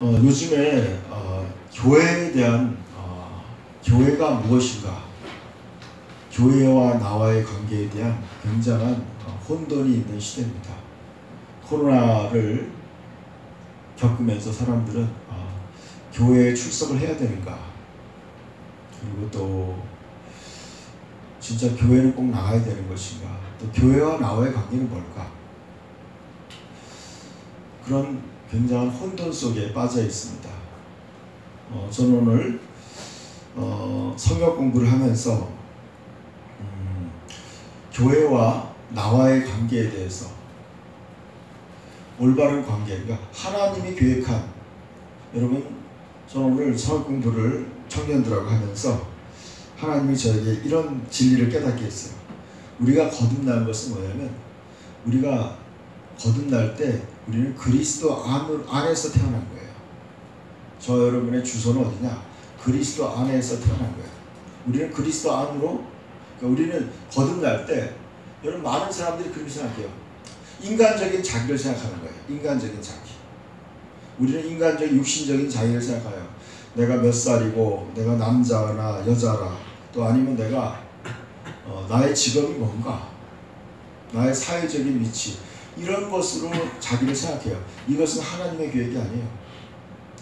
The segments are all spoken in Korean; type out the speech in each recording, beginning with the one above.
요즘에 교회에 대한 교회가 무엇인가, 교회와 나와의 관계에 대한 굉장한 혼돈이 있는 시대입니다. 코로나를 겪으면서 사람들은 교회에 출석을 해야 되는가, 그리고 또 진짜 교회는 꼭 나가야 되는 것인가, 또 교회와 나와의 관계는 뭘까, 그런 굉장한 혼돈 속에 빠져 있습니다. 저는 오늘 성경 공부를 하면서 교회와 나와의 관계에 대해서, 올바른 관계, 그러니까 하나님이 계획한, 여러분, 저는 오늘 성경 공부를 청년들하고 하면서 하나님이 저에게 이런 진리를 깨닫게 했어요. 우리가 거듭난 것은 뭐냐면, 우리가 거듭날 때 우리는 그리스도 안에서 태어난 거예요. 저 여러분의 주소는 어디냐? 그리스도 안에서 태어난 거예요. 우리는 그리스도 안으로, 그러니까 우리는 거듭날 때, 여러분, 많은 사람들이 그렇게 생각해요. 인간적인 자기를 생각하는 거예요. 인간적인 자기. 우리는 인간적인 육신적인 자기를 생각해요. 내가 몇 살이고, 내가 남자나 여자라, 또 아니면 내가 나의 직업이 뭔가, 나의 사회적인 위치, 이런 것으로 자기를 생각해요. 이것은 하나님의 계획이 아니에요.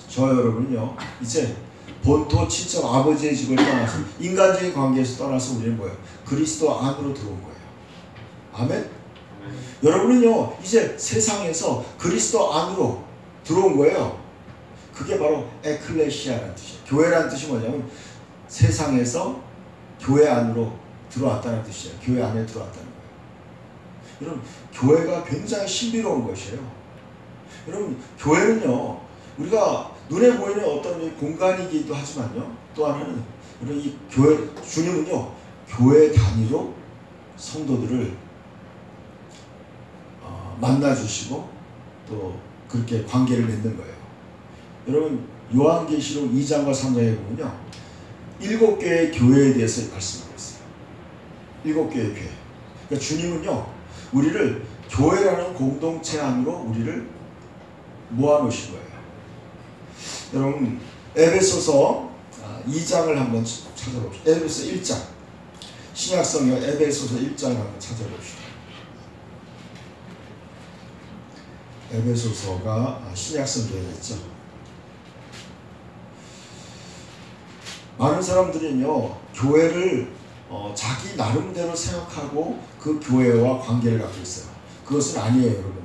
저 여러분은요, 이제 본토 친척 아버지의 집을 떠나서, 인간적인 관계에서 떠나서 우리는 뭐예요? 그리스도 안으로 들어온 거예요. 아멘? 여러분은요, 이제 세상에서 그리스도 안으로 들어온 거예요. 그게 바로 에클레시아라는 뜻이에요. 교회라는 뜻이 뭐냐면 세상에서 교회 안으로 들어왔다는 뜻이에요. 교회 안에 들어왔다는 거예요. 여러분, 교회가 굉장히 신비로운 것이에요. 여러분, 교회는요, 우리가 눈에 보이는 어떤 공간이기도 하지만요, 또 하나는, 여러분, 이 교회, 주님은요, 교회 단위로 성도들을 만나주시고 또 그렇게 관계를 맺는 거예요. 여러분, 요한계시록 2장과 3장에 보면요, 7개의 교회에 대해서 말씀하고 있어요. 7개의 교회. 그러니까 주님은요, 우리를 교회라는 공동체 안으로 우리를 모아놓으신 거예요. 여러분, 에베소서 2장을 한번 찾아봅시다. 에베소서 1장. 신약성경 에베소서 1장을 한번 찾아봅시다. 에베소서가 신약성경에 있죠. 많은 사람들은요, 교회를 자기 나름대로 생각하고 그 교회와 관계를 갖고 있어요. 그것은 아니에요, 여러분.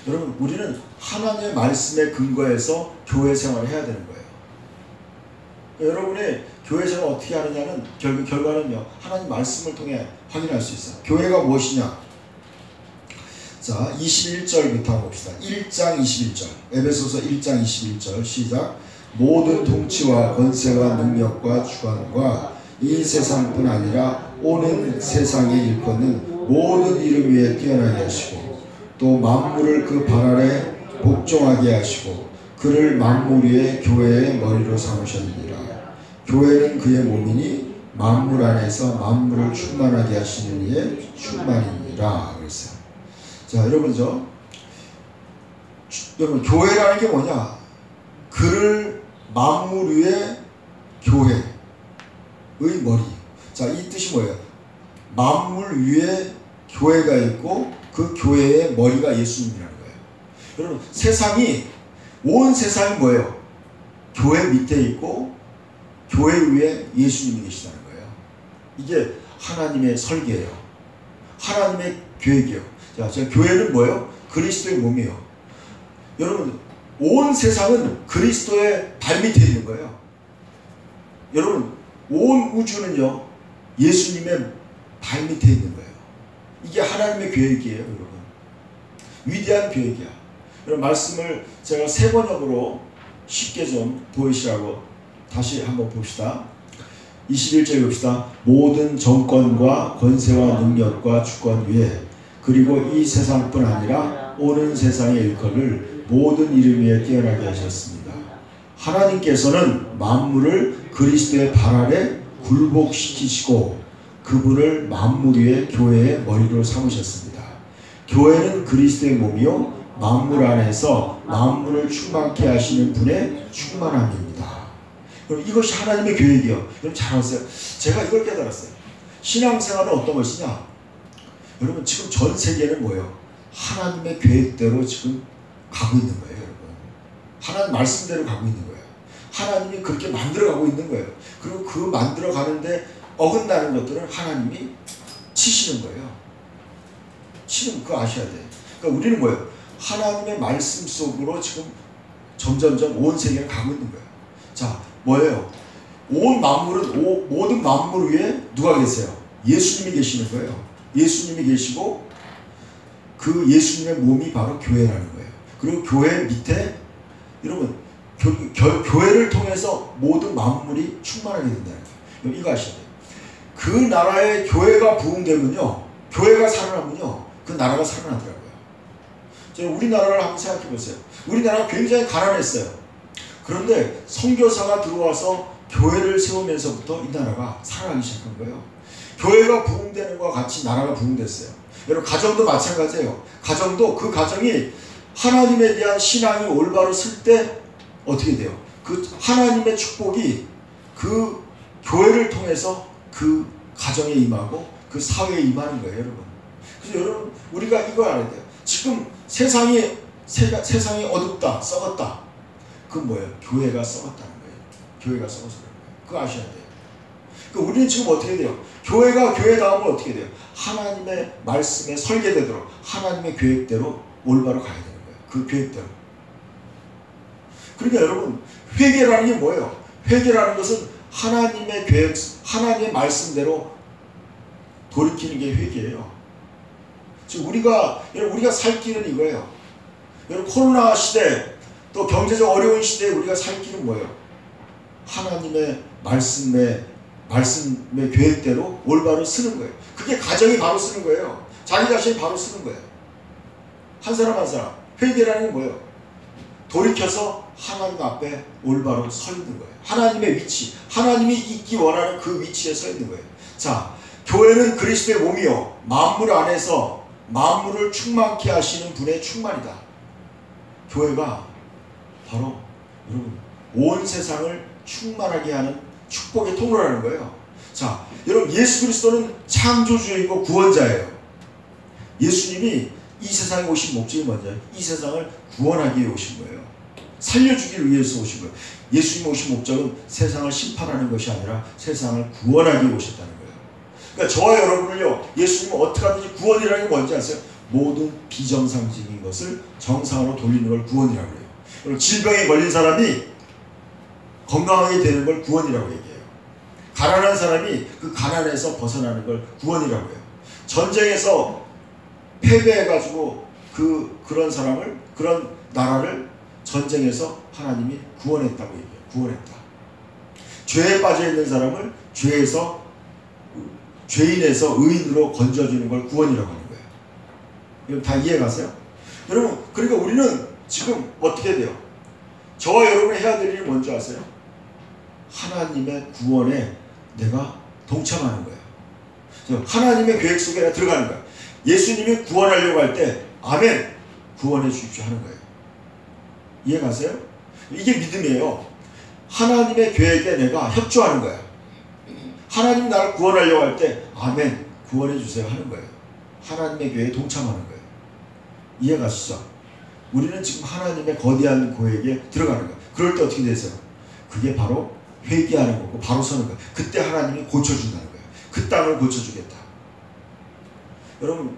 여러분, 우리는 하나님의 말씀에 근거해서 교회 생활을 해야 되는 거예요. 여러분의 교회 생활을 어떻게 하느냐는 결과는요, 하나님 말씀을 통해 확인할 수 있어요. 교회가 무엇이냐? 자, 21절부터 한번 봅시다. 1장 21절. 에베소서 1장 21절 시작. 모든 통치와 권세와 능력과 주관과 이 세상뿐 아니라 오는 세상에 일컫는 모든 이름 위에 뛰어나게 하시고, 또 만물을 그 발 아래 복종하게 하시고, 그를 만물 위에 교회의 머리로 삼으셨느니라. 교회는 그의 몸이니 만물 안에서 만물을 충만하게 하시는 이의 충만이니라. 그랬어요. 자, 여러분, 여러분, 교회라는 게 뭐냐? 그를 만물 위에 교회의 머리. 자, 이 뜻이 뭐예요? 만물 위에 교회가 있고 그 교회의 머리가 예수님이라는 거예요. 여러분, 온 세상이 뭐예요? 교회 밑에 있고 교회 위에 예수님이 계시다는 거예요. 이게 하나님의 설계예요. 하나님의 계획이에요. 자, 교회는 뭐예요? 그리스도의 몸이에요. 여러분, 온 세상은 그리스도의 발밑에 있는 거예요. 여러분, 온 우주는요, 예수님의 발밑에 있는 거예요. 이게 하나님의 계획이에요, 여러분. 위대한 계획이야. 여러분, 말씀을 제가 세 번역으로 쉽게 좀 보이시라고 다시 한번 봅시다. 21절 봅시다. 모든 정권과 권세와 능력과 주권 위에, 그리고 이 세상뿐 아니라 오는 세상의 일컬을 모든 이름 위에 뛰어나게 하셨습니다. 하나님께서는 만물을 그리스도의 발 아래 굴복시키시고 그분을 만물 위에 교회의 머리로 삼으셨습니다. 교회는 그리스도의 몸이요 만물 안에서 만물을 충만케 하시는 분의 충만함입니다. 그럼 이것이 하나님의 계획이요. 여러분 잘 아세요? 제가 이걸 깨달았어요. 신앙생활은 어떤 것이냐? 여러분 지금 전 세계는 뭐예요? 하나님의 계획대로 지금 가고 있는 거예요. 여러분 하나님 말씀대로 가고 있는 거예요. 하나님이 그렇게 만들어가고 있는 거예요. 그리고 그 만들어가는데 어긋나는 것들은 하나님이 치시는 거예요. 치는 그거 아셔야 돼요. 그러니까 우리는 뭐예요? 하나님의 말씀 속으로 지금 점점점 온 세계를 가고 있는 거예요. 자, 뭐예요? 온 만물은 모든 만물 위에 누가 계세요? 예수님이 계시는 거예요. 예수님이 계시고 그 예수님의 몸이 바로 교회라는 거예요. 그리고 교회 밑에 여러분 교회를 통해서 모든 만물이 충만하게 된다는 거예요. 이거 아셔야 돼요. 그 나라의 교회가 부흥되면요, 교회가 살아나면요, 그 나라가 살아나더라고요. 우리나라를 한번 생각해 보세요. 우리나라가 굉장히 가난했어요. 그런데 선교사가 들어와서 교회를 세우면서부터 이 나라가 살아나기 시작한 거예요. 교회가 부흥되는 것과 같이 나라가 부흥됐어요. 여러분 가정도 마찬가지예요. 가정도 그 가정이 하나님에 대한 신앙이 올바로 쓸 때 어떻게 돼요? 그 하나님의 축복이 그 교회를 통해서 그 가정에 임하고 그 사회에 임하는 거예요, 여러분. 그래서 여러분 우리가 이거 알아야 돼요. 지금 세상이 어둡다, 썩었다. 그건 뭐예요? 교회가 썩었다는 거예요. 교회가 썩어서 그런 거예요. 그거 아셔야 돼요. 그러니까 우리는 지금 어떻게 돼요? 교회가 교회다움은 어떻게 돼요? 하나님의 말씀에 설계되도록 하나님의 계획대로 올바로 가야 되는 거예요. 그 계획대로. 그러니까 여러분 회개라는 게 뭐예요? 회개라는 것은 하나님의 계획, 하나님의 말씀대로 돌이키는 게 회개예요. 지금 우리가 살 길은 이거예요. 여러분 코로나 시대 또 경제적 어려운 시대에 우리가 살 길은 뭐예요? 하나님의 말씀의 계획대로 올바로 쓰는 거예요. 그게 가정이 바로 쓰는 거예요. 자기 자신이 바로 쓰는 거예요. 한 사람 한 사람. 회개라는 게 뭐예요? 돌이켜서 하나님 앞에 올바로 서 있는 거예요. 하나님의 위치, 하나님이 있기 원하는 그 위치에 서 있는 거예요. 자, 교회는 그리스도의 몸이요 만물 안에서 만물을 충만케 하시는 분의 충만이다. 교회가 바로 여러분 온 세상을 충만하게 하는 축복의 통로라는 거예요. 자, 여러분 예수 그리스도는 창조주이고 구원자예요. 예수님이 이 세상에 오신 목적이 뭐냐? 이 세상을 구원하기 위해 오신 거예요. 살려주기를 위해서 오신 거예요. 예수님 오신 목적은 세상을 심판하는 것이 아니라 세상을 구원하기 위해 오셨다는 거예요. 그러니까 저와 여러분을요, 예수님은 어떻게 하든지 구원이라는 게 뭔지 아세요? 모든 비정상적인 것을 정상으로 돌리는 걸 구원이라고 해요. 그리고 질병에 걸린 사람이 건강하게 되는 걸 구원이라고 얘기해요. 가난한 사람이 그 가난에서 벗어나는 걸 구원이라고 해요. 전쟁에서 패배해가지고 그런 사람을, 그런 나라를 전쟁에서 하나님이 구원했다고 얘기해요. 구원했다. 죄에 빠져있는 사람을 죄인에서 의인으로 건져주는 걸 구원이라고 하는 거예요. 여러분 다 이해가세요? 여러분, 그러니까 우리는 지금 어떻게 돼요? 저와 여러분이 해야 될 일이 뭔지 아세요? 하나님의 구원에 내가 동참하는 거예요. 하나님의 계획 속에 내가 들어가는 거예요. 예수님이 구원하려고 할 때 아멘, 구원해 주십시오 하는 거예요. 이해가세요? 이게 믿음이에요. 하나님의 계획에 내가 협조하는 거예요. 하나님 나를 구원하려고 할 때 아멘, 구원해 주세요 하는 거예요. 하나님의 계획에 동참하는 거예요. 이해가시죠? 우리는 지금 하나님의 거대한 계획에 들어가는 거예요. 그럴 때 어떻게 되세요? 그게 바로 회개하는 거고 바로 서는 거예요. 그때 하나님이 고쳐준다는 거예요. 그 땅을 고쳐주겠다. 여러분,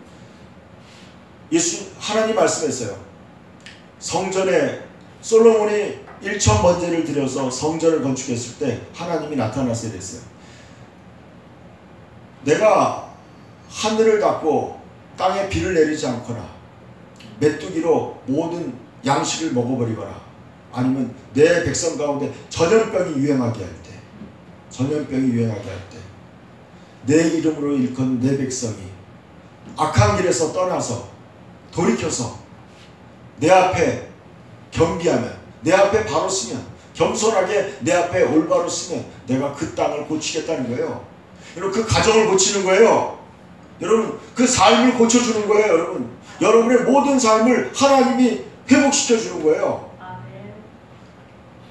하나님 말씀했어요. 성전에 솔로몬이 1천 번제를 드려서 성전을 건축했을 때 하나님이 나타났어야 됐어요. 내가 하늘을 닫고 땅에 비를 내리지 않거나 메뚜기로 모든 양식을 먹어버리거나 아니면 내 백성 가운데 전염병이 유행하게 할 때, 내 이름으로 일컫는 내 백성이 악한 길에서 떠나서 돌이켜서 내 앞에 겸비하면, 내 앞에 바로 쓰면, 겸손하게 내 앞에 올바로 쓰면 내가 그 땅을 고치겠다는 거예요. 여러분, 그 가정을 고치는 거예요. 여러분 그 삶을 고쳐주는 거예요. 여러분 여러분의 모든 삶을 하나님이 회복시켜 주는 거예요.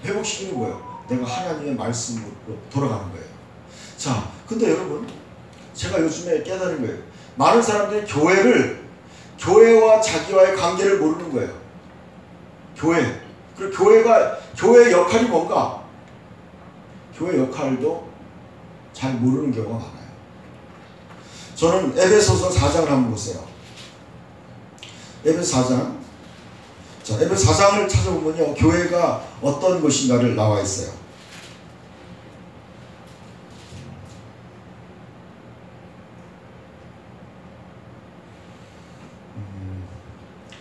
회복시키는 거예요. 내가 하나님의 말씀으로 돌아가는 거예요. 자, 근데 여러분 제가 요즘에 깨달은 거예요. 많은 사람들이 교회와 자기와의 관계를 모르는 거예요. 교회. 그리고 교회의 역할이 뭔가? 교회 역할도 잘 모르는 경우가 많아요. 저는 에베소서 4장을 한번 보세요. 에베소 4장. 자, 에베소 4장을 찾아보면요. 교회가 어떤 것인가를 나와 있어요.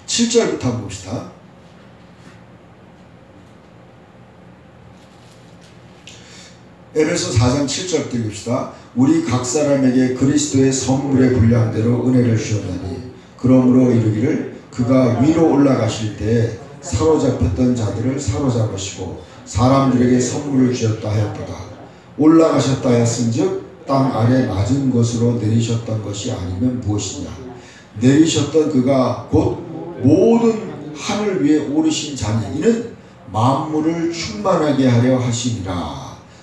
7절부터 한번 봅시다. 에베소 4장 7절부터 읽읍시다. 우리 각 사람에게 그리스도의 선물의 분량대로 은혜를 주셨나니 그러므로 이르기를 그가 위로 올라가실 때에 사로잡혔던 자들을 사로잡으시고 사람들에게 선물을 주셨다 하였도다. 올라가셨다 하였은즉 땅 아래 낮은 곳으로 내리셨던 것이 아니면 무엇이냐. 내리셨던 그가 곧 모든 하늘 위에 오르신 자니 이는 만물을 충만하게 하려 하시니라.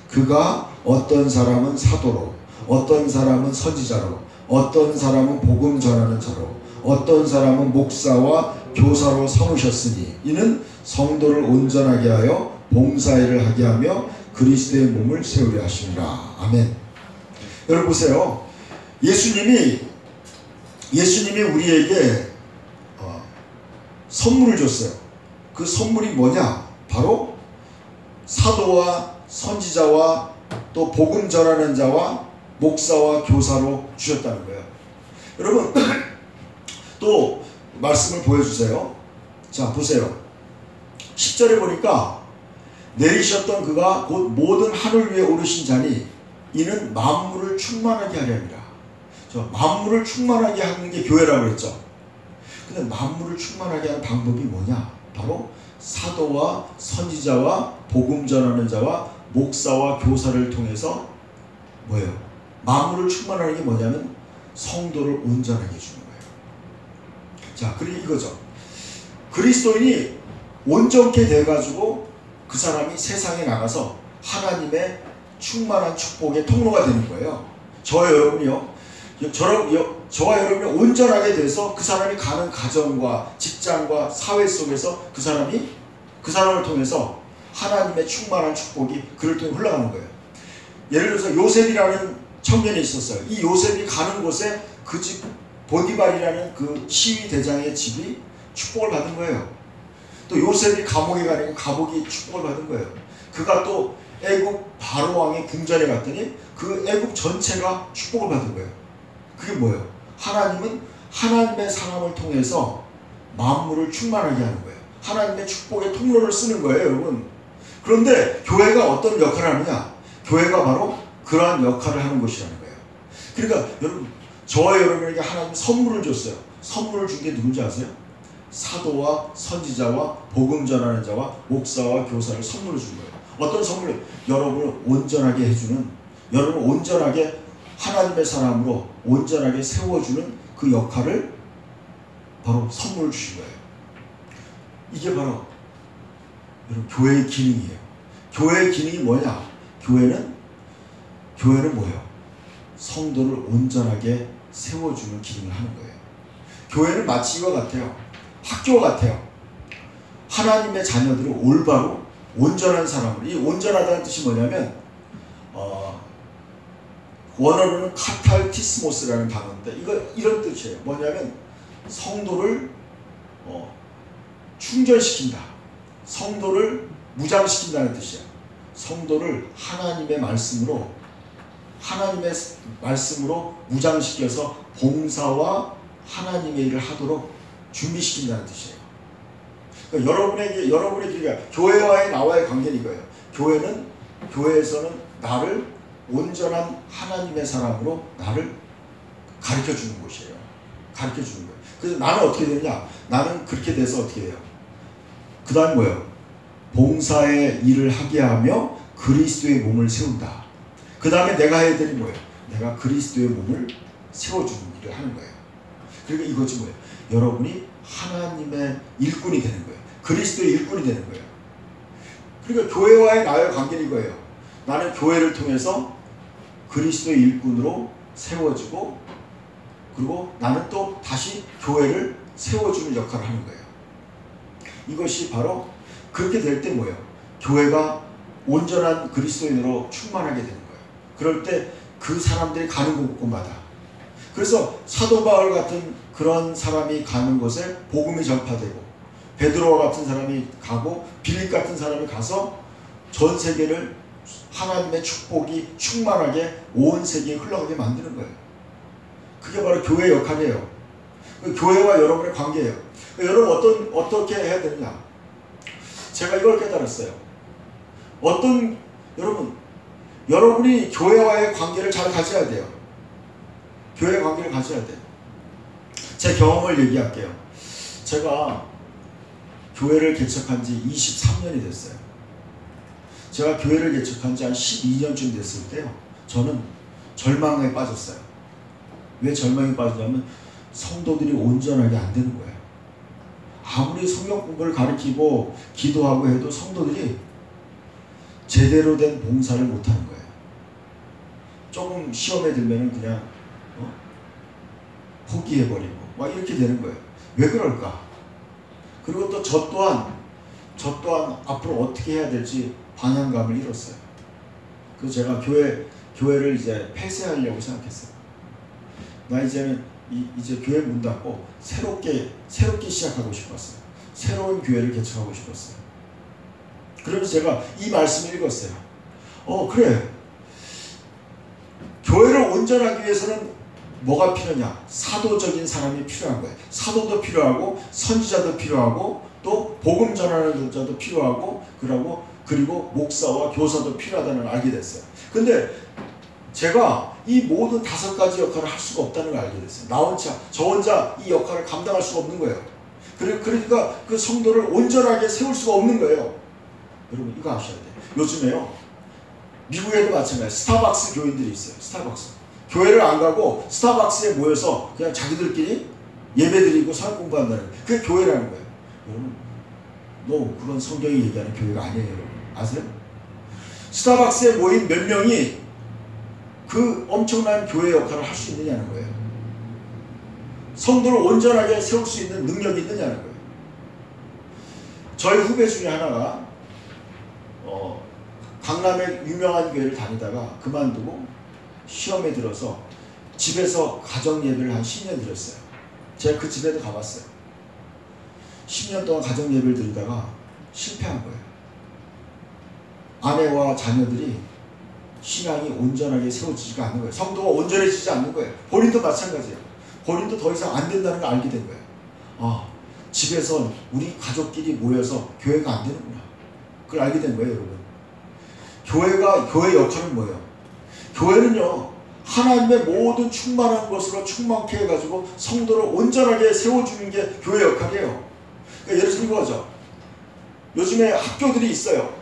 그가 어떤 사람은 사도로, 어떤 사람은 선지자로, 어떤 사람은 복음 전하는 자로, 어떤 사람은 목사와 교사로 삼으셨으니 이는 성도를 온전하게 하여 봉사일을 하게 하며 그리스도의 몸을 세우려 하시니라. 아멘. 여러분 보세요. 예수님이 우리에게 선물을 줬어요. 그 선물이 뭐냐? 바로 사도와 선지자와 또 복음 전하는 자와 목사와 교사로 주셨다는 거예요. 여러분 또 말씀을 보여주세요. 자 보세요. 10절에 보니까 내리셨던 그가 곧 모든 하늘 위에 오르신 자니 이는 만물을 충만하게 하려 합니다. 만물을 충만하게 하는 게 교회라고 했죠. 근데 만물을 충만하게 하는 방법이 뭐냐? 바로 사도와 선지자와 복음 전하는 자와 목사와 교사를 통해서 뭐예요? 만물을 충만하는 게 뭐냐면 성도를 온전하게 해주는 거예요. 자, 그리고 이거죠. 그리스도인이 온전케 돼가지고 그 사람이 세상에 나가서 하나님의 충만한 축복의 통로가 되는 거예요. 저와 여러분이요. 저와 여러분이 온전하게 돼서 그 사람이 가는 가정과 직장과 사회 속에서 그 사람을 통해서 하나님의 충만한 축복이 그를 통해 흘러가는 거예요. 예를 들어서 요셉이라는 청년이 있었어요. 이 요셉이 가는 곳에 그 집 보디발이라는 그 시위 대장의 집이 축복을 받은 거예요. 또 요셉이 감옥에 가니까 감옥이 축복을 받은 거예요. 그가 또 애굽 바로 왕의 궁전에 갔더니 그 애굽 전체가 축복을 받은 거예요. 그게 뭐예요? 하나님은 하나님의 사람을 통해서 만물을 충만하게 하는 거예요. 하나님의 축복의 통로를 쓰는 거예요, 여러분. 그런데 교회가 어떤 역할을 하느냐? 교회가 바로 그러한 역할을 하는 것이라는 거예요. 그러니까 여러분, 저와 여러분에게 하나님 선물을 줬어요. 선물을 준 게 누군지 아세요? 사도와 선지자와 복음 전하는 자와 목사와 교사를 선물을 준 거예요. 어떤 선물을? 여러분을 온전하게 해주는, 여러분을 온전하게 하나님의 사람으로 온전하게 세워주는 그 역할을 바로 선물을 주신 거예요. 이게 바로 여러분 교회의 기능이에요. 교회의 기능이 뭐냐? 교회는 뭐예요? 성도를 온전하게 세워주는 기능을 하는 거예요. 교회는 마치 이와 같아요. 학교와 같아요. 하나님의 자녀들을 올바로 온전한 사람으로, 이 온전하다는 뜻이 뭐냐면 원어로는 카탈티스모스라는 단어인데 이런 뜻이에요. 뭐냐면 성도를 충전시킨다. 성도를 무장시킨다는 뜻이에요. 성도를 하나님의 말씀으로 무장시켜서 봉사와 하나님의 일을 하도록 준비시킨다는 뜻이에요. 그러니까 여러분의 길이가 교회와의 나와의 관계는 이거예요. 교회에서는 나를 온전한 하나님의 사람으로 나를 가르쳐주는 곳이에요. 가르쳐주는 거예요. 그래서 나는 어떻게 되느냐? 나는 그렇게 돼서 어떻게 해요? 그 다음 뭐예요? 봉사의 일을 하게 하며 그리스도의 몸을 세운다. 그 다음에 내가 해야 되는 뭐예요? 내가 그리스도의 몸을 세워주는 일을 하는 거예요. 그러니까 이것이 뭐예요? 여러분이 하나님의 일꾼이 되는 거예요. 그리스도의 일꾼이 되는 거예요. 그러니까 교회와의 나의 관계는 이거예요. 나는 교회를 통해서 그리스도의 일꾼으로 세워지고, 그리고 나는 또 다시 교회를 세워주는 역할을 하는 거예요. 이것이 바로 그렇게 될 때 뭐예요? 교회가 온전한 그리스도인으로 충만하게 되는 거예요. 그럴 때 그 사람들이 가는 곳곳마다, 그래서 사도 바울 같은 그런 사람이 가는 곳에 복음이 전파되고, 베드로와 같은 사람이 가고, 빌립 같은 사람이 가서 전 세계를 하나님의 축복이 충만하게 온 세계에 흘러가게 만드는 거예요. 그게 바로 교회의 역할이에요. 교회와 여러분의 관계예요. 여러분 어떻게 해야 되느냐? 제가 이걸 깨달았어요. 여러분이 교회와의 관계를 잘 가져야 돼요. 교회의 관계를 가져야 돼요. 제 경험을 얘기할게요. 제가 교회를 개척한 지 23년이 됐어요. 제가 교회를 개척한 지 한 12년쯤 됐을 때요, 저는 절망에 빠졌어요. 왜 절망에 빠지냐면 성도들이 온전하게 안 되는 거예요. 아무리 성경 공부를 가르치고 기도하고 해도 성도들이 제대로 된 봉사를 못하는 거예요. 조금 시험에 들면 그냥 포기해버리고 막 이렇게 되는 거예요. 왜 그럴까? 그리고 또 저 또한 앞으로 어떻게 해야 될지 방향감을 잃었어요. 그래서 제가 교회를 이제 폐쇄하려고 생각했어요. 나 이제 교회 문 닫고 새롭게 시작하고 싶었어요. 새로운 교회를 개척하고 싶었어요. 그러면서 제가 이 말씀을 읽었어요. 그래. 교회를 온전하기 위해서는 뭐가 필요냐? 사도적인 사람이 필요한 거예요. 사도도 필요하고, 선지자도 필요하고, 또 복음 전하는 자도 필요하고, 그리고 목사와 교사도 필요하다는 걸 알게 됐어요. 근데 제가 이 모든 5가지 역할을 할 수가 없다는 걸 알게 됐어요. 저 혼자 이 역할을 감당할 수가 없는 거예요. 그러니까 그 성도를 온전하게 세울 수가 없는 거예요. 여러분 이거 아셔야 돼요. 요즘에요, 미국에도 마찬가지예요. 스타벅스 교인들이 있어요. 스타벅스. 교회를 안 가고 스타벅스에 모여서 그냥 자기들끼리 예배드리고 사역 공부한다는, 그게 교회라는 거예요. 여러분, 그건 성경이 얘기하는 교회가 아니에요. 여러분 아세요? 스타벅스에 모인 몇 명이 그 엄청난 교회 역할을 할 수 있느냐는 거예요. 성도를 온전하게 세울 수 있는 능력이 있느냐는 거예요. 저희 후배 중에 하나가 강남의 유명한 교회를 다니다가 그만두고 시험에 들어서 집에서 가정 예배를 한 10년 드렸어요. 제가 그 집에도 가봤어요. 10년 동안 가정 예배를 드리다가 실패한 거예요. 아내와 자녀들이 신앙이 온전하게 세워지지가 않는 거예요. 성도가 온전해지지 않는 거예요. 본인도 마찬가지예요. 본인도 더 이상 안 된다는 걸 알게 된 거예요. 집에서 우리 가족끼리 모여서 교회가 안 되는구나. 그걸 알게 된 거예요, 여러분. 교회의 역할은 뭐예요? 교회는요, 하나님의 모든 충만한 것으로 충만케 해가지고 성도를 온전하게 세워주는 게 교회 역할이에요. 그러니까 예를 들면 이거죠. 요즘에 학교들이 있어요.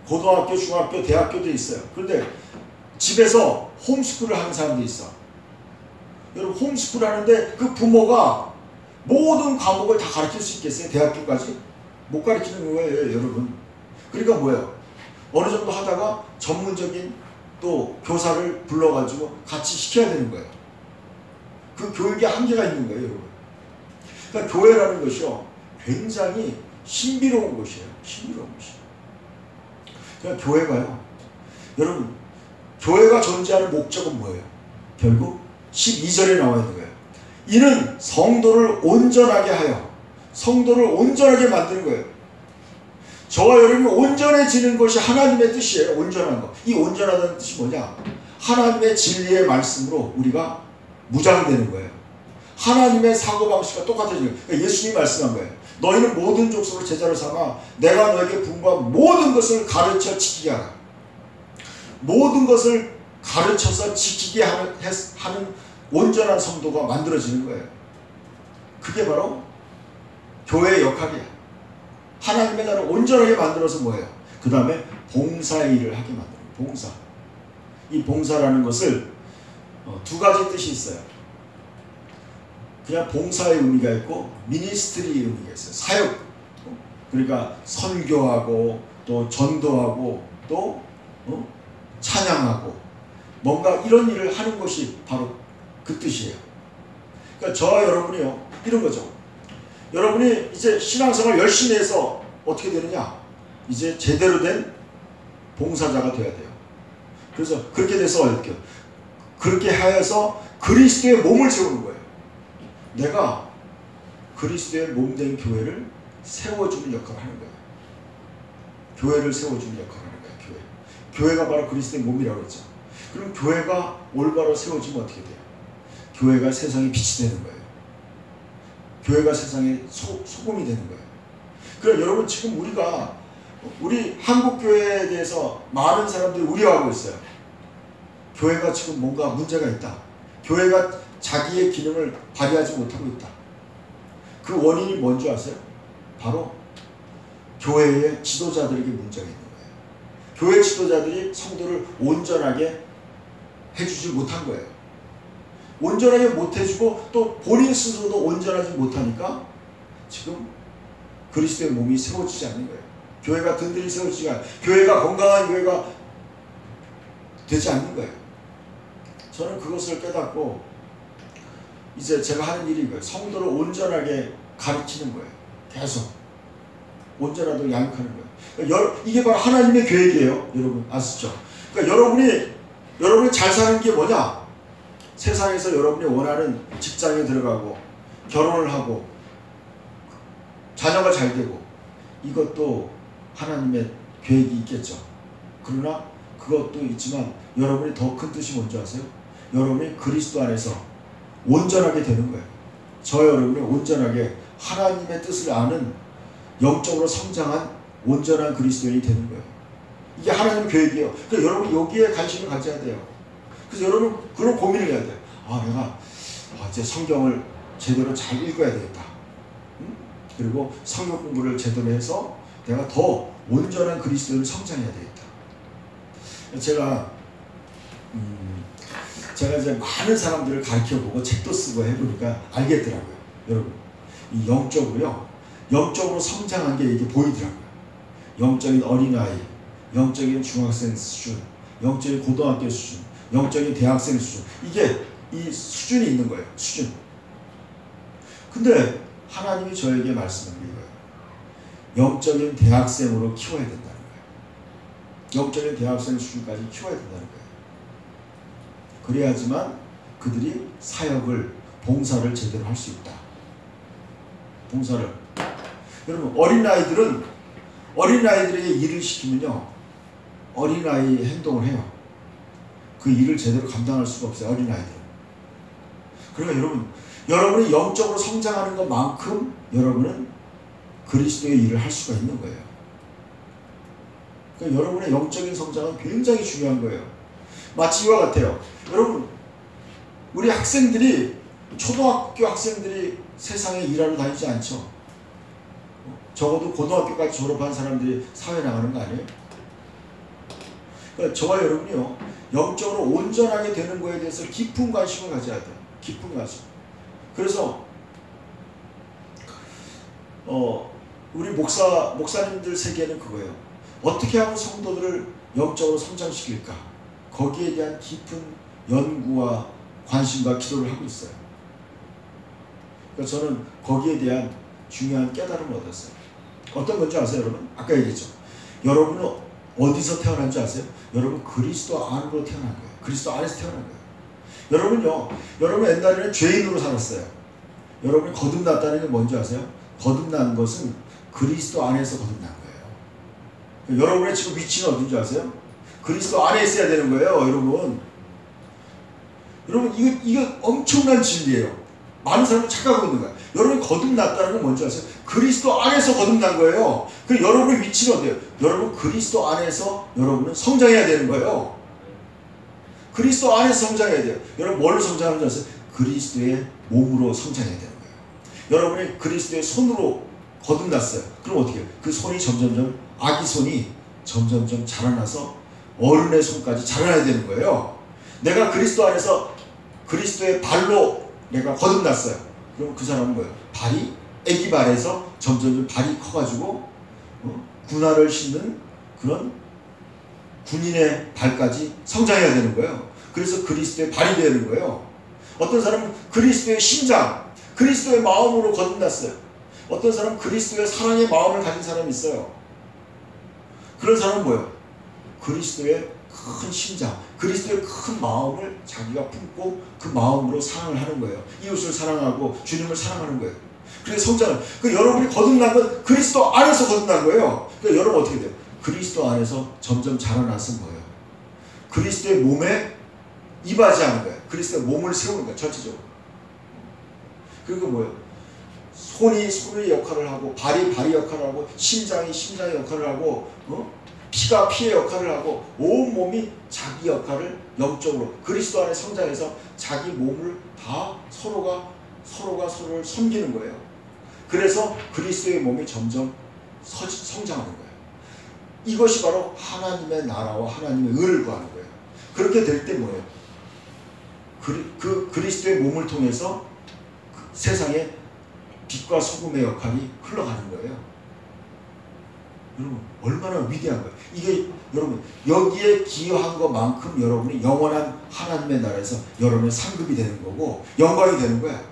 고등학교, 중학교, 대학교도 있어요. 그런데 집에서 홈스쿨을 하는 사람도 있어. 여러분, 홈스쿨 하는데 그 부모가 모든 과목을 다 가르칠 수 있겠어요? 대학교까지? 못 가르치는 거예요, 여러분. 그러니까 뭐예요? 어느 정도 하다가 전문적인 또 교사를 불러가지고 같이 시켜야 되는 거예요. 그 교육에 한계가 있는 거예요, 여러분. 그러니까 교회라는 것이요, 굉장히 신비로운 곳이에요. 신비로운 곳이에요. 그러니까 교회가요, 여러분, 교회가 존재하는 목적은 뭐예요? 결국 12절에 나와 있는 거예요. 이는 성도를 온전하게 하여, 성도를 온전하게 만드는 거예요. 저와 여러분이 온전해지는 것이 하나님의 뜻이에요. 온전한 것. 이 온전하다는 뜻이 뭐냐? 하나님의 진리의 말씀으로 우리가 무장되는 거예요. 하나님의 사고방식과 똑같아지는 거예요. 그러니까 예수님이 말씀한 거예요. 너희는 모든 족속을 제자로 삼아 내가 너에게 분부한 모든 것을 가르쳐 지키게 하라. 모든 것을 가르쳐서 지키게 하는 온전한 성도가 만들어지는 거예요. 그게 바로 교회의 역할이야. 하나님의 나라를 온전하게 만들어서 뭐예요? 그 다음에 봉사의 일을 하게 만들어요. 봉사. 이 봉사라는 것을 두 가지 뜻이 있어요. 그냥 봉사의 의미가 있고 미니스트리의 의미가 있어요. 사역. 그러니까 선교하고 또 전도하고 또 찬양하고 뭔가 이런 일을 하는 것이 바로 그 뜻이에요. 그러니까 저와 여러분이요, 이런 거죠. 여러분이 이제 신앙생활 열심히 해서 어떻게 되느냐? 이제 제대로 된 봉사자가 돼야 돼요. 그래서 그렇게 돼서 어떻게? 그렇게 하여서 그리스도의 몸을 세우는 거예요. 내가 그리스도의 몸된 교회를 세워주는 역할을 하는 거예요. 교회를 세워주는 역할을 하는 거예요. 교회가 바로 그리스도의 몸이라고 했죠. 그럼 교회가 올바로 세워지면 어떻게 돼요? 교회가 세상의 빛이 되는 거예요. 교회가 세상의 소금이 되는 거예요. 그럼 여러분, 지금 우리 한국교회에 대해서 많은 사람들이 우려하고 있어요. 교회가 지금 뭔가 문제가 있다. 교회가 자기의 기능을 발휘하지 못하고 있다. 그 원인이 뭔지 아세요? 바로 교회의 지도자들에게 문제가 있는 거예요. 교회 지도자들이 성도를 온전하게 해주지 못한 거예요. 온전하게 못해주고 또 본인 스스로도 온전하지 못하니까 지금 그리스도의 몸이 세워지지 않는 거예요. 교회가 든든히 세워지지 않아요. 교회가 건강한 교회가 되지 않는 거예요. 저는 그것을 깨닫고 이제 제가 하는 일이 이거예요. 성도를 온전하게 가르치는 거예요. 계속 온전하도록 양육하는 거예요. 그러니까 이게 바로 하나님의 계획이에요. 여러분 아시죠? 그러니까 여러분이 잘 사는 게 뭐냐? 세상에서 여러분이 원하는 직장에 들어가고 결혼을 하고 자녀가 잘 되고 이것도 하나님의 계획이 있겠죠. 그러나 그것도 있지만 여러분이 더 큰 뜻이 뭔지 아세요? 여러분이 그리스도 안에서 온전하게 되는 거예요. 저 여러분이 온전하게 하나님의 뜻을 아는 영적으로 성장한 온전한 그리스도인이 되는 거예요. 이게 하나님의 계획이에요. 그러니까 여러분 여기에 관심을 가져야 돼요. 그래서 여러분 그런 고민을 해야 돼요. 내가 이제 성경을 제대로 잘 읽어야 되겠다. 그리고 성경 공부를 제대로 해서 내가 더 온전한 그리스도인을 성장해야 되겠다. 제가 이제 많은 사람들을 가르쳐보고 책도 쓰고 해보니까 알겠더라고요. 여러분, 이 영적으로 성장한 게 이게 보이더라고요. 영적인 어린아이, 영적인 중학생 수준, 영적인 고등학교 수준, 영적인 대학생 수준, 이게 이 수준이 있는 거예요. 수준. 근데 하나님이 저에게 말씀한 게 이거예요. 영적인 대학생으로 키워야 된다는 거예요. 영적인 대학생 수준까지 키워야 된다는 거예요. 그래야지만 그들이 사역을, 봉사를 제대로 할 수 있다. 봉사를. 여러분, 어린아이들에게 일을 시키면요, 어린아이 행동을 해요. 그 일을 제대로 감당할 수가 없어요. 어린아이들은. 그러니까 여러분이 영적으로 성장하는 것만큼 여러분은 그리스도의 일을 할 수가 있는 거예요. 그러니까 여러분의 영적인 성장은 굉장히 중요한 거예요. 마치 이와 같아요. 여러분, 우리 초등학교 학생들이 세상에 일하러 다니지 않죠. 적어도 고등학교까지 졸업한 사람들이 사회 나가는 거 아니에요? 그러니까 저와 여러분이요, 영적으로 온전하게 되는 거에 대해서 깊은 관심을 가져야 돼요. 깊은 관심. 그래서 우리 목사님들 세계는 그거예요. 어떻게 하면 성도들을 영적으로 성장시킬까? 거기에 대한 깊은 연구와 관심과 기도를 하고 있어요. 그래서 저는 거기에 대한 중요한 깨달음을 얻었어요. 어떤 건지 아세요, 여러분? 아까 얘기했죠. 여러분은 어디서 태어난 줄 아세요? 여러분 그리스도 안으로 태어난 거예요. 그리스도 안에서 태어난 거예요. 여러분 옛날에는 죄인으로 살았어요. 여러분이 거듭났다는 게 뭔지 아세요? 거듭난 것은 그리스도 안에서 거듭난 거예요. 여러분의 지금 위치는 어딘지 아세요? 그리스도 안에 있어야 되는 거예요, 여러분. 여러분, 이거 엄청난 진리예요. 많은 사람이 착각하고 있는 거예요. 여러분이 거듭났다는 건 뭔지 아세요? 그리스도 안에서 거듭난 거예요. 그럼 여러분의 위치는 어디예요? 여러분 그리스도 안에서 여러분은 성장해야 되는 거예요. 그리스도 안에서 성장해야 돼요. 여러분 뭘로 성장하는지 아세요? 그리스도의 몸으로 성장해야 되는 거예요. 여러분이 그리스도의 손으로 거듭났어요. 그럼 어떻게 해요? 그 손이 점점점, 아기 손이 점점점 자라나서 어른의 손까지 자라나야 되는 거예요. 내가 그리스도 안에서 그리스도의 발로 내가 거듭났어요. 그럼 그 사람은 뭐예요? 발이 애기 발에서 점점 발이 커가지고 군화를 신는 그런 군인의 발까지 성장해야 되는 거예요. 그래서 그리스도의 발이 되는 거예요. 어떤 사람은 그리스도의 심장, 그리스도의 마음으로 거듭났어요. 어떤 사람은 그리스도의 사랑의 마음을 가진 사람이 있어요. 그런 사람은 뭐예요? 그리스도의 큰 심장, 그리스도의 큰 마음을 자기가 품고 그 마음으로 사랑을 하는 거예요. 이웃을 사랑하고 주님을 사랑하는 거예요. 그래서 성장을, 여러분이 거듭난 건 그리스도 안에서 거듭난 거예요. 그러니까 여러분 어떻게 돼요? 그리스도 안에서 점점 자라나서 뭐예요? 그리스도의 몸에 이바지하는 거예요. 그리스도의 몸을 세우는 거예요. 전체적으로. 그리고 뭐예요? 손이 손의 역할을 하고, 발이 발의 역할을 하고, 심장이 심장의 역할을 하고, 피가 피의 역할을 하고, 온 몸이 자기 역할을 영적으로 그리스도 안에 성장해서 자기 몸을 다 서로가 서로를 섬기는 거예요. 그래서 그리스도의 몸이 점점 성장하는 거예요. 이것이 바로 하나님의 나라와 하나님의 의를 구하는 거예요. 그렇게 될 때 뭐예요? 그리스도의 몸을 통해서 세상에 빛과 소금의 역할이 흘러가는 거예요. 여러분 얼마나 위대한 거예요. 이게 여러분 여기에 기여한 것만큼 여러분이 영원한 하나님의 나라에서 여러분의 상급이 되는 거고 영광이 되는 거예요.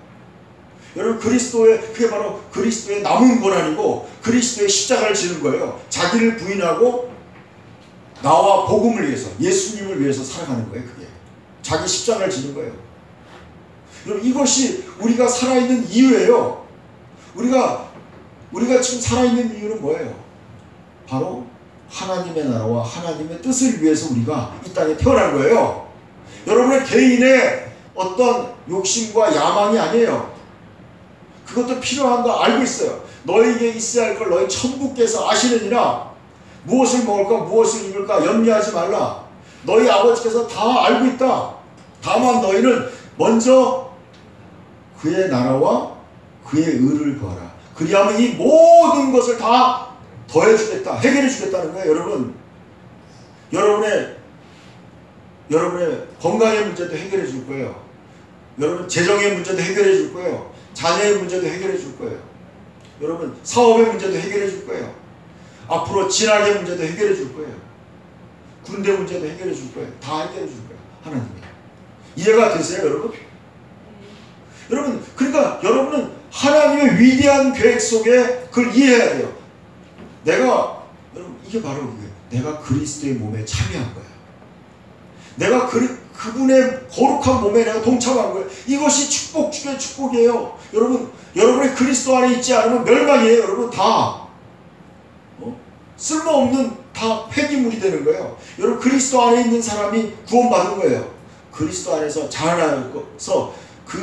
여러분 그게 바로 그리스도의 남은 고난이고 그리스도의 십자가를 지는 거예요. 자기를 부인하고 나와 복음을 위해서, 예수님을 위해서 살아가는 거예요. 그게 자기 십자가를 지는 거예요. 여러분 이것이 우리가 살아있는 이유예요. 우리가 지금 살아있는 이유는 뭐예요? 바로 하나님의 나라와 하나님의 뜻을 위해서 우리가 이 땅에 태어난 거예요. 여러분의 개인의 어떤 욕심과 야망이 아니에요. 그것도 필요한 거 알고 있어요. 너에게 있어야 할 걸 너희 천부께서 아시느니라. 무엇을 먹을까 무엇을 입을까 염려하지 말라. 너희 아버지께서 다 알고 있다. 다만 너희는 먼저 그의 나라와 그의 의를 구하라. 그리하면 이 모든 것을 다 더해주겠다. 해결해주겠다는 거예요. 여러분의 건강의 문제도 해결해줄 거예요. 여러분 재정의 문제도 해결해줄 거예요. 자녀의 문제도 해결해줄 거예요. 여러분 사업의 문제도 해결해줄 거예요. 앞으로 진학의 문제도 해결해줄 거예요. 군대 문제도 해결해줄 거예요. 다 해결해줄 거예요. 하나님이. 이해가 되세요, 여러분? 여러분, 그러니까 여러분은 하나님의 위대한 계획 속에 그걸 이해해야 돼요. 여러분, 이게 바로 이거예요. 내가 그리스도의 몸에 참여한 거예요. 내가 그분의 거룩한 몸에 내가 동참한 거예요. 이것이 축복 중에 축복이에요. 여러분이 그리스도 안에 있지 않으면 멸망이에요. 여러분 다 쓸모없는 다 폐기물이 되는 거예요. 여러분 그리스도 안에 있는 사람이 구원받은 거예요. 그리스도 안에서 자라나서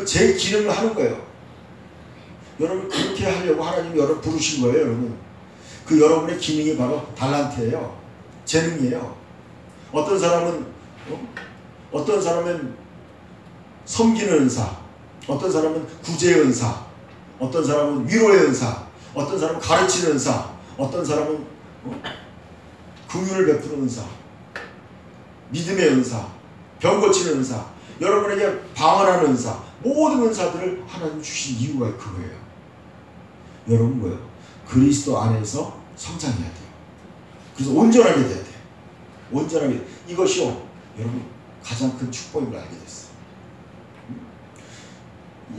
제 기능을 하는 거예요. 여러분 그렇게 하려고 하나님이 여러분 부르신 거예요. 여러분 여러분의 기능이 바로 달란트예요. 재능이에요. 어떤 사람은 섬기는 은사, 어떤 사람은 구제의 은사, 어떤 사람은 위로의 은사, 어떤 사람은 가르치는 은사, 어떤 사람은 긍휼을 베푸는 은사, 믿음의 은사, 병 고치는 은사, 여러분에게 방언하는 은사, 모든 은사들을 하나님 주신 이유가 그거예요. 여러분 뭐예요? 그리스도 안에서 성장해야 돼요. 그래서 온전하게 돼야 돼요. 온전하게. 이것이요 여러분 가장 큰 축복인 걸 알게 됐어요.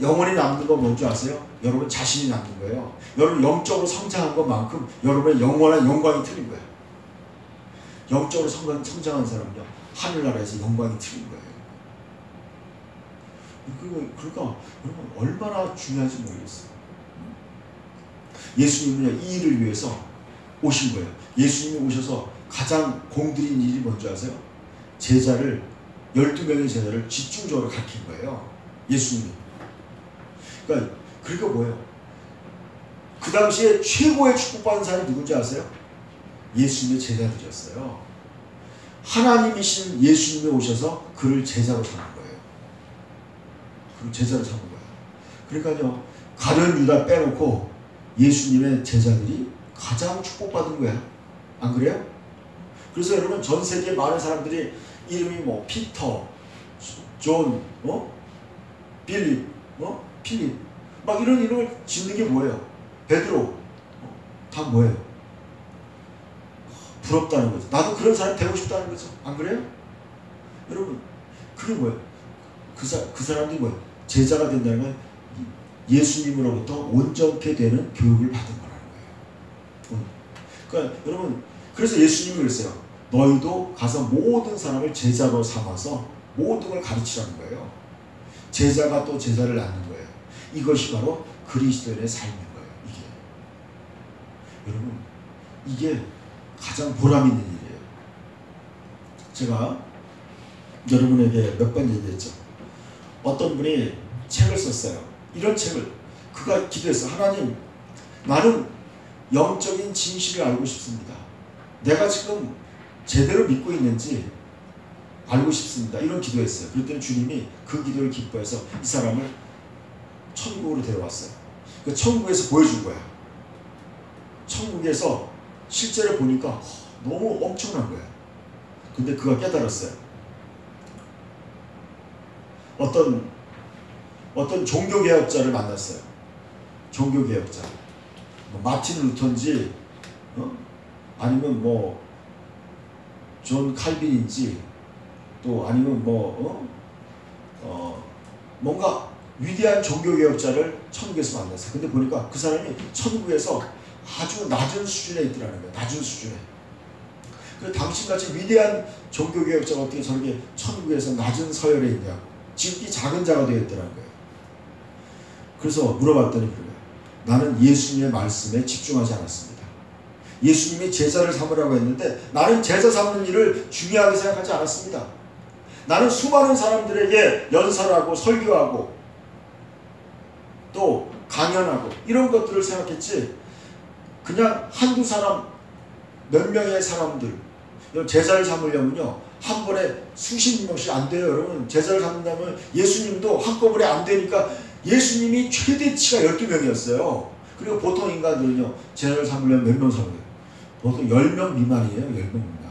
영원히 남는 건 뭔지 아세요? 여러분 자신이 남는 거예요. 여러분 영적으로 성장한 것만큼 여러분의 영원한 영광이 틀린 거예요. 영적으로 성장한 사람은요 하늘나라에서 영광이 틀린 거예요. 그러니까 여러분 얼마나 중요한지 모르겠어요. 예수님은요 이 일을 위해서 오신 거예요. 예수님이 오셔서 가장 공들인 일이 뭔지 아세요? 12명의 제자를 집중적으로 가르친 거예요. 예수님이. 그러니까 뭐예요? 그 당시에 최고의 축복받은 사람이 누군지 아세요? 예수님의 제자들이었어요. 하나님이신 예수님이 오셔서 그를 제자로 삼은 거예요. 그를 제자로 삼은 거예요. 그러니까요 가룟 유다 빼놓고 예수님의 제자들이 가장 축복받은 거야. 안 그래요? 그래서 여러분 전 세계 많은 사람들이 이름이 피터, 존, 빌립, 필립, 막 이런 이름을 짓는 게 뭐예요? 베드로, 다 뭐예요? 부럽다는 거죠. 나도 그런 사람 되고 싶다는 거죠. 안 그래요? 여러분, 그게 뭐예요? 그 사람들이 뭐예요? 제자가 된다는 건 예수님으로부터 온전케 되는 교육을 받은 거라는 거예요. 그러니까 여러분, 그래서 예수님이 그랬어요. 너희도 가서 모든 사람을 제자로 삼아서 모든 걸 가르치라는 거예요. 제자가 또 제자를 낳는 거예요. 이것이 바로 그리스도인의 삶인 거예요. 이게. 여러분, 이게 가장 보람 있는 일이에요. 제가 여러분에게 몇 번 얘기했죠. 어떤 분이 책을 썼어요. 이런 책을 그가 기도했어. 하나님, 나는 영적인 진실을 알고 싶습니다. 내가 지금 제대로 믿고 있는지 알고 싶습니다. 이런 기도했어요. 그랬더니 주님이 그 기도를 기뻐해서 이 사람을 천국으로 데려왔어요. 그 천국에서 보여준 거야. 천국에서 실제로 보니까 너무 엄청난 거야. 근데 그가 깨달았어요. 어떤 종교개혁자를 만났어요. 종교개혁자. 뭐 마틴 루터인지, 아니면 뭐 존 칼빈인지, 또 아니면 뭔가 위대한 종교개혁자를 천국에서 만났어요. 근데 보니까 그 사람이 천국에서 아주 낮은 수준에 있더라는 거예요. 낮은 수준에. 그 당신같이 위대한 종교개혁자가 어떻게 저렇게 천국에서 낮은 서열에 있냐고. 지극히 작은 자가 되었더라는 거예요. 그래서 물어봤더니 그래요. 나는 예수님의 말씀에 집중하지 않았습니다. 예수님이 제자를 삼으라고 했는데 나는 제자 삼는 일을 중요하게 생각하지 않았습니다. 나는 수많은 사람들에게 연설하고 설교하고 또 강연하고 이런 것들을 생각했지, 그냥 한두 사람, 몇 명의 사람들, 제자를 삼으려면요 한 번에 수십 명씩 안 돼요. 여러분, 제자를 삼는다면 예수님도 한꺼번에 안 되니까 예수님이 최대치가 12명이었어요. 그리고 보통 인간들은요 제자를 삼으려면 몇 명 삼아요? 보통 10명 미만이에요. 10명 미만.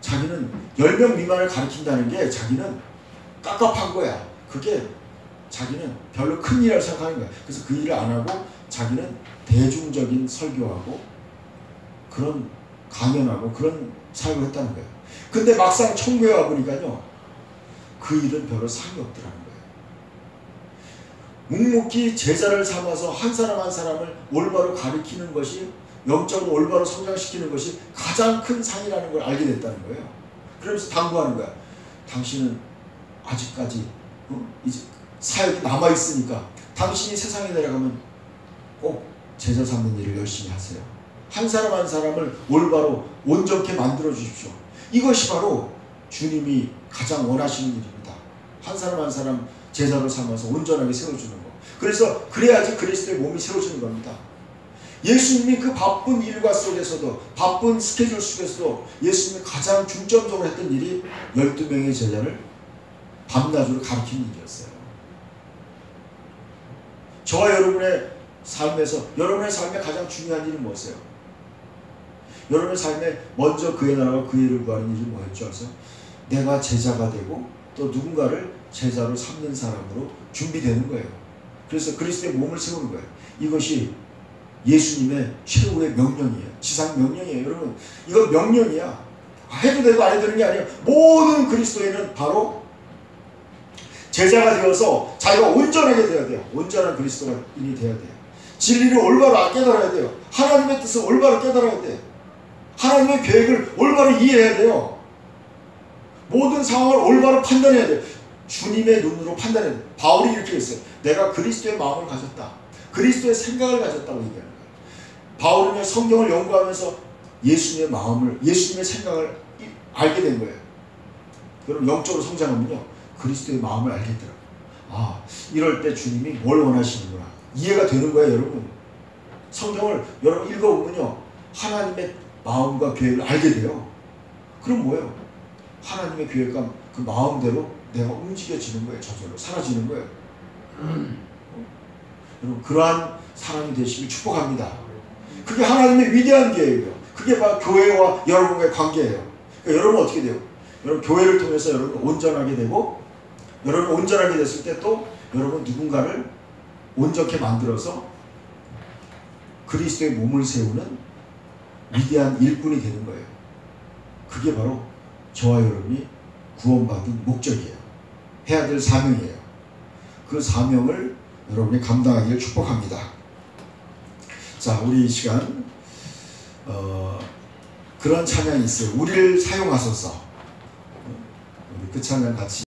자기는 10명 미만을 가르친다는 게 자기는 깝깝한 거야. 그게 자기는 별로 큰 일이라고 생각하는 거야. 그래서 그 일을 안 하고 자기는 대중적인 설교하고 그런 강연하고 그런 사역을 했다는 거예요. 근데 막상 천국에 와보니까요 그 일은 별로 상이 없더라는 거예요. 묵묵히 제자를 삼아서 한 사람 한 사람을 올바로 가르치는 것이, 영적으로 올바로 성장시키는 것이 가장 큰 상이라는 걸 알게 됐다는 거예요. 그러면서 당부하는 거야. 당신은 아직까지 이제 사역이 남아있으니까 당신이 세상에 내려가면 꼭 제자 삼는 일을 열심히 하세요. 한 사람 한 사람을 올바로 온전케 만들어 주십시오. 이것이 바로 주님이 가장 원하시는 일입니다. 한 사람 한 사람 제자로 삼아서 온전하게 세워주는 거. 그래서 그래야지 그리스도의 몸이 세워지는 겁니다. 예수님이 그 바쁜 일과 속에서도, 바쁜 스케줄 속에서도 예수님이 가장 중점적으로 했던 일이 12명의 제자를 밤낮으로 가르치는 일이었어요. 저와 여러분의 삶에서, 여러분의 삶에 가장 중요한 일은 무엇이에요? 여러분의 삶에 먼저 그의 나라와 그의 일을 구하는 일이 뭐였죠? 그래서 내가 제자가 되고 또 누군가를 제자로 삼는 사람으로 준비되는 거예요. 그래서 그리스도의 몸을 세우는 거예요. 이것이 예수님의 최후의 명령이에요. 지상 명령이에요. 여러분, 이건 명령이야. 해도 되고 안 해도 되는 게 아니에요. 모든 그리스도인은 바로 제자가 되어서 자기가 온전하게 되어야 돼요. 온전한 그리스도인이 되어야 돼요. 진리를 올바로 깨달아야 돼요. 하나님의 뜻을 올바로 깨달아야 돼요. 하나님의 계획을 올바로 이해해야 돼요. 모든 상황을 올바로 판단해야 돼요. 주님의 눈으로 판단해야 돼요. 바울이 이렇게 했어요. 내가 그리스도의 마음을 가졌다. 그리스도의 생각을 가졌다고 얘기하는 거예요. 바울은 성경을 연구하면서 예수님의 마음을, 예수님의 생각을 알게 된 거예요. 여러분, 영적으로 성장하면요 그리스도의 마음을 알겠더라고요. 아, 이럴 때 주님이 뭘 원하시는구나 이해가 되는 거예요. 여러분, 성경을 여러분 읽어보면요 하나님의 마음과 계획을 알게 돼요. 그럼 뭐예요? 하나님의 계획과 그 마음대로 내가 움직여지는 거예요. 저절로 사라지는 거예요. 여러분, 그러한 사람이 되시길 축복합니다. 그게 하나님의 위대한 계획이에요. 그게 바로 교회와 여러분과의 관계예요. 그러니까 여러분 어떻게 돼요? 여러분 교회를 통해서 여러분 온전하게 되고 여러분 온전하게 됐을 때 또 여러분 누군가를 온전케 만들어서 그리스도의 몸을 세우는 위대한 일꾼이 되는 거예요. 그게 바로 저와 여러분이 구원받은 목적이에요. 해야 될 사명이에요. 그 사명을 여러분이 감당하기를 축복합니다. 자, 우리 이 시간 그런 찬양이 있어요. 우리를 사용하소서. 우리 그 찬양 같이